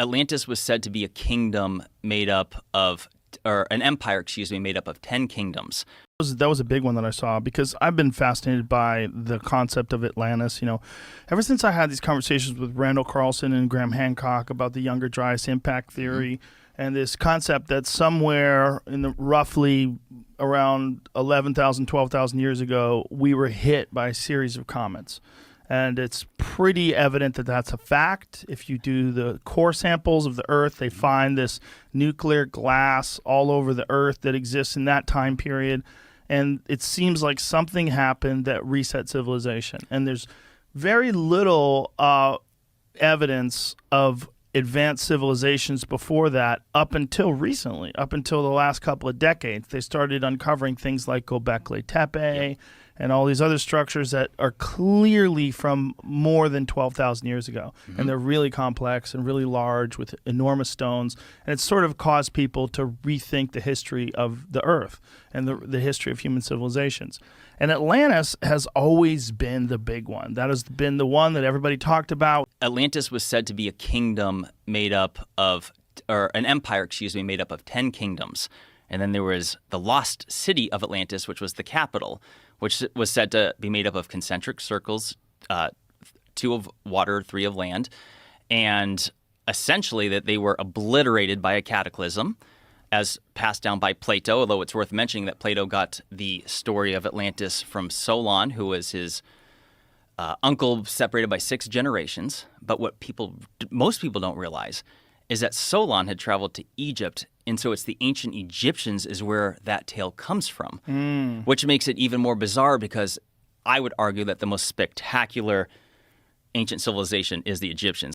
Atlantis was said to be a kingdom made up of, or an empire, made up of 10 kingdoms. That was a big one that I saw because I've been fascinated by the concept of Atlantis. Ever since I had these conversations with Randall Carlson and Graham Hancock about the Younger Dryas impact theory and this concept that somewhere in the roughly around 11,000, 12,000 years ago, we were hit by a series of comets. And it's pretty evident that that's a fact. If you do the core samples of the Earth, they find this nuclear glass all over the Earth that exists in that time period. And it seems like something happened that reset civilization. And there's very little evidence of advanced civilizations before that up until recently, up until the last couple of decades. They started uncovering things like Göbekli Tepe and all these other structures that are clearly from more than 12,000 years ago. And they're really complex and really large with enormous stones. And it's sort of caused people to rethink the history of the Earth and the history of human civilizations. And Atlantis has always been the big one. That has been the one that everybody talked about. Atlantis was said to be a kingdom made up of, or an empire, made up of 10 kingdoms. And then there was the lost city of Atlantis, which was the capital, which was said to be made up of concentric circles, 2 of water, 3 of land, and essentially that they were obliterated by a cataclysm as passed down by Plato, although it's worth mentioning that Plato got the story of Atlantis from Solon, who was his uncle separated by 6 generations. But what most people don't realize is that Solon had traveled to Egypt, and so it's the ancient Egyptians is where that tale comes from, which makes it even more bizarre because I would argue that the most spectacular ancient civilization is the Egyptians.